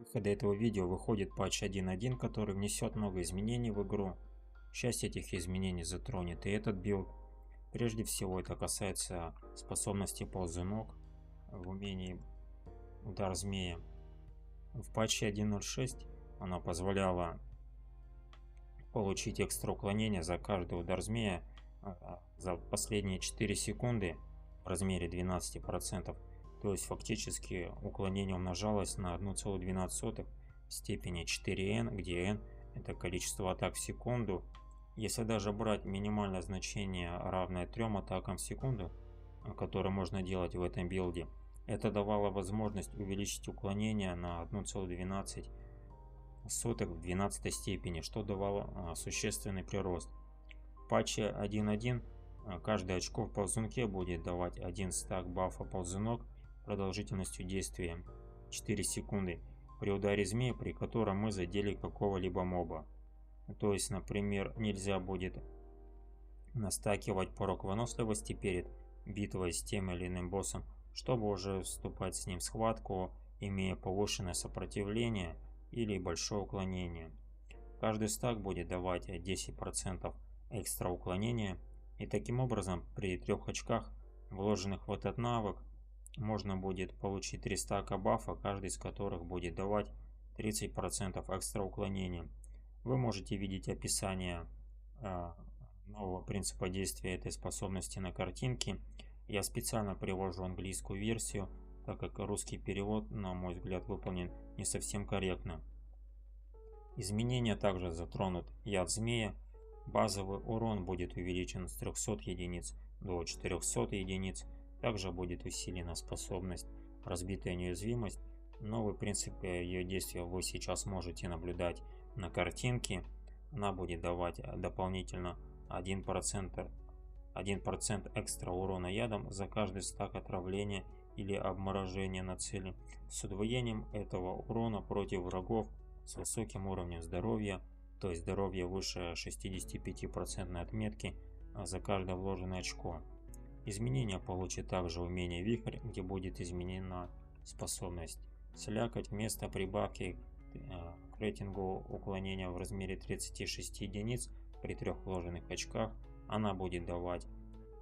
выхода этого видео выходит патч 1.1, который внесет много изменений в игру. Часть этих изменений затронет и этот билд. Прежде всего это касается способности ползунок в умении удар змея. В патче 1.06 она позволяла получить экстра уклонение за каждый удар змея за последние 4 секунды в размере 12%. То есть фактически уклонение умножалось на 1,12 в степени 4n, где n это количество атак в секунду. Если даже брать минимальное значение, равное 3 атакам в секунду, которые можно делать в этом билде, это давало возможность увеличить уклонение на 1,12 в 12 степени, что давало существенный прирост. В патче 1.1 каждое очко в ползунке будет давать 1 стак бафа ползунок продолжительностью действия 4 секунды при ударе змея, при котором мы задели какого-либо моба. То есть, например, нельзя будет настакивать порог выносливости перед битвой с тем или иным боссом, чтобы уже вступать с ним в схватку, имея повышенное сопротивление или большое уклонение. Каждый стак будет давать 10% экстра уклонения, и таким образом при 3 очках, вложенных в этот навык, можно будет получить 3 стака бафа, каждый из которых будет давать 30% экстра уклонения. Вы можете видеть описание нового принципа действия этой способности на картинке. Я специально привожу английскую версию, так как русский перевод, на мой взгляд, выполнен не совсем корректно. Изменения также затронут яд змея. Базовый урон будет увеличен с 300 единиц до 400 единиц. Также будет усилена способность разбитая неуязвимость. Новый принцип ее действия вы сейчас можете наблюдать на картинке. Она будет давать дополнительно 1% экстра урона ядом за каждый стак отравления или обморожения на цели, с удвоением этого урона против врагов с высоким уровнем здоровья, то есть здоровье выше 65% отметки за каждое вложенное очко. Изменение получит также умение Вихрь, где будет изменена способность слякоть вместо прибавки к рейтингу уклонения в размере 36 единиц при 3 вложенных очках. Она будет давать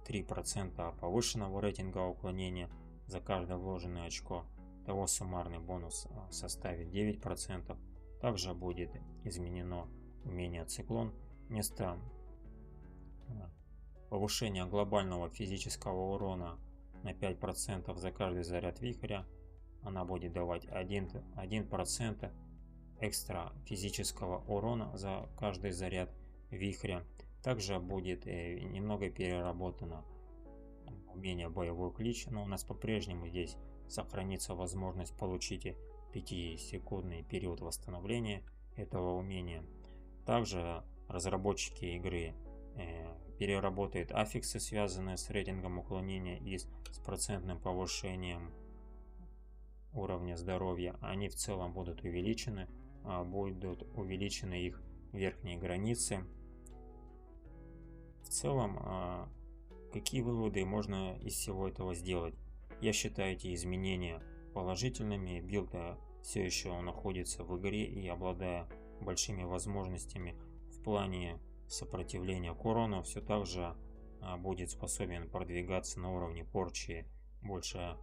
3% повышенного рейтинга уклонения за каждое вложенное очко. Того суммарный бонус составит 9%. Также будет изменено умение Циклон. Вместо повышения глобального физического урона на 5% за каждый заряд вихря, она будет давать 1% экстра физического урона за каждый заряд вихря. Также будет немного переработано умение Боевой клич, но у нас по-прежнему здесь сохранится возможность получить 5-секундный период восстановления этого умения. Также разработчики игры переработают аффиксы, связанные с рейтингом уклонения и с процентным повышением уровня здоровья. Они в целом будут увеличены их верхние границы. В целом, какие выводы можно из всего этого сделать? Я считаю эти изменения положительными. Билд все еще находится в игре и, обладая большими возможностями в плане сопротивления к урону, все так же будет способен продвигаться на уровне порчи больше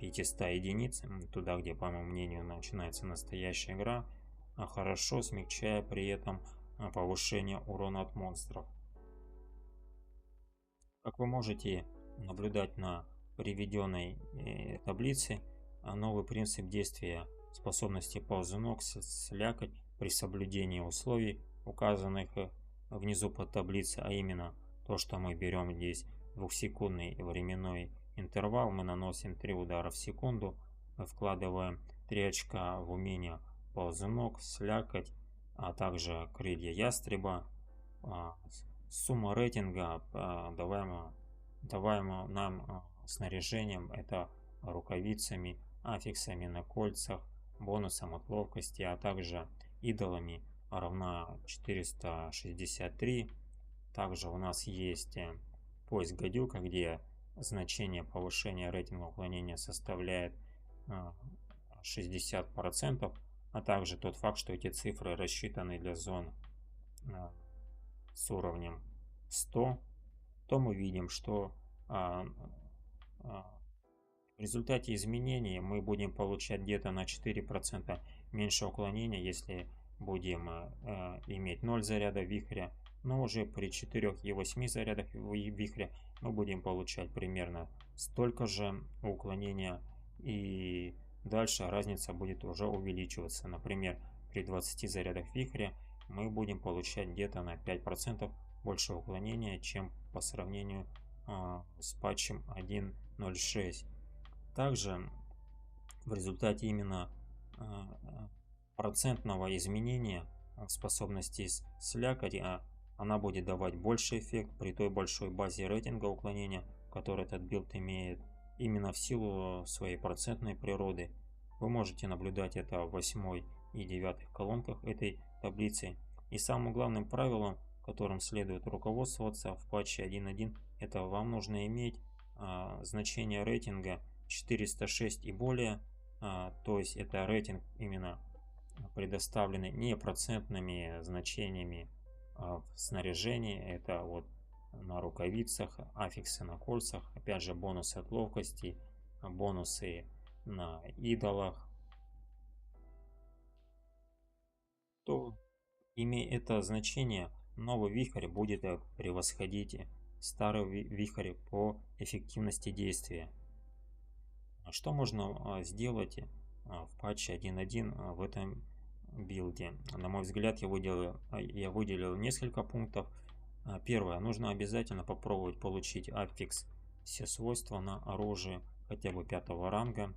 500 единиц, туда, где, по моему мнению, начинается настоящая игра, хорошо смягчая при этом повышение урона от монстров. Как вы можете наблюдать на приведенной таблице, новый принцип действия способности ползунок слякоть при соблюдении условий, указанных внизу по таблице, а именно то, что мы берем здесь 2-секундный временной интервал, мы наносим 3 удара в секунду, мы вкладываем 3 очка в умение ползунок, слякоть, а также крылья ястреба. Сумма рейтинга, даваемого нам снаряжением, это рукавицами, аффиксами на кольцах, бонусом от ловкости, а также идолами, равна 463. Также у нас есть поиск гадюка, где значение повышения рейтинга уклонения составляет 60%, а также тот факт, что эти цифры рассчитаны для зон с уровнем 100, то мы видим, что а, в результате изменений мы будем получать где-то на 4% меньше уклонения, если будем иметь 0 заряда вихря, но уже при 4,8 зарядах вихря мы будем получать примерно столько же уклонения, и дальше разница будет уже увеличиваться. Например, при 20 зарядах вихря мы будем получать где-то на 5% больше уклонения, чем по сравнению с патчем 1.06. Также в результате именно процентного изменения способности слякоть, она будет давать больший эффект при той большой базе рейтинга уклонения, который этот билд имеет, именно в силу своей процентной природы. Вы можете наблюдать это в 8 и 9 колонках этой таблицы. И самым главным правилом, которым следует руководствоваться в патче 1.1, это вам нужно иметь значение рейтинга 406 и более, то есть это рейтинг именно предоставленный не процентными значениями в снаряжении, это вот на рукавицах, аффиксы на кольцах, опять же бонусы от ловкости, бонусы на идолах, то имея это значение, новый вихрь будет превосходить старый вихрь по эффективности действия. Что можно сделать в патче 1.1 в этом билде? На мой взгляд, я выделил несколько пунктов. Первое. Нужно обязательно попробовать получить аффикс все свойства на оружие хотя бы 5 ранга,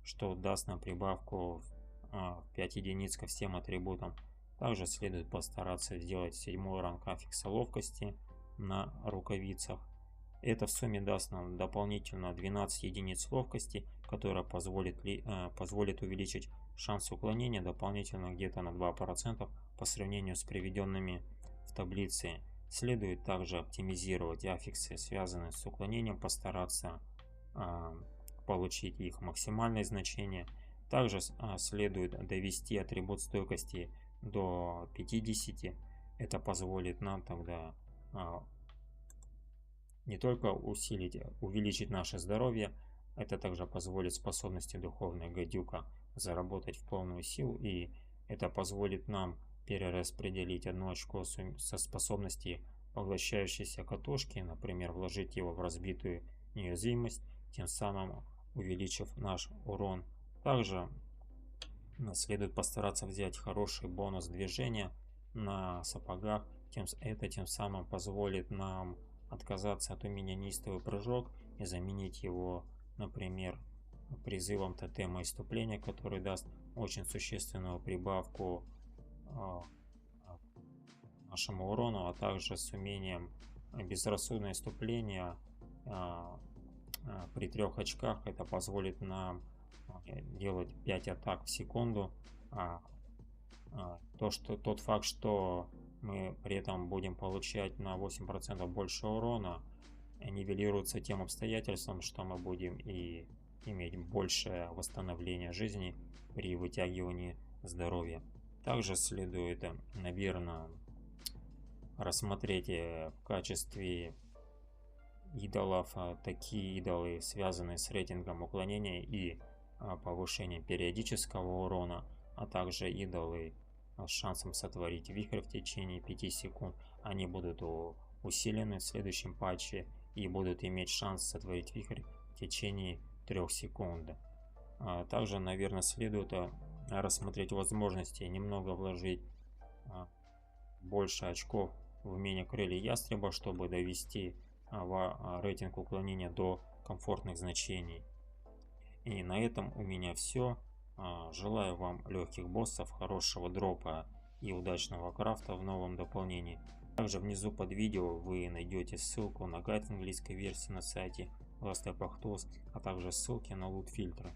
что даст нам прибавку в 5 единиц ко всем атрибутам. Также следует постараться сделать 7 ранг аффикса ловкости на рукавицах. Это в сумме даст нам дополнительно 12 единиц ловкости, которая позволит увеличить шанс уклонения дополнительно где-то на 2% по сравнению с приведенными в таблице. Следует также оптимизировать аффиксы, связанные с уклонением, постараться получить их максимальное значение. Также следует довести атрибут стойкости до 50. Это позволит нам тогда не только увеличить наше здоровье, это также позволит способности духовной гадюка заработать в полную силу, и это позволит нам перераспределить 1 очко со способности поглощающейся катушки, например, вложить его в разбитую неуязвимость, тем самым увеличив наш урон. Также следует постараться взять хороший бонус движения на сапогах, это тем самым позволит нам отказаться от умения неистовый прыжок и заменить его, например, призывом тотема иступления, который даст очень существенную прибавку нашему урону, а также с умением безрассудное иступление при 3 очках. Это позволит нам делать 5 атак в секунду. Тот факт, что мы при этом будем получать на 8% больше урона, нивелируется тем обстоятельством, что мы будем и иметь большее восстановление жизни при вытягивании здоровья. Также следует, наверное, рассмотреть в качестве идолов такие идолы, связанные с рейтингом уклонения и повышением периодического урона, а также идолы с шансом сотворить вихрь в течение 5 секунд. Они будут усилены в следующем патче и будут иметь шанс сотворить вихрь в течение 3 секунд. Также, наверное, следует рассмотреть возможности немного вложить больше очков в умение крылья ястреба, чтобы довести рейтинг уклонения до комфортных значений. И на этом у меня все. Желаю вам легких боссов, хорошего дропа и удачного крафта в новом дополнении. Также внизу под видео вы найдете ссылку на гайд английской версии на сайте Last Epoch Tools, а также ссылки на лут фильтры.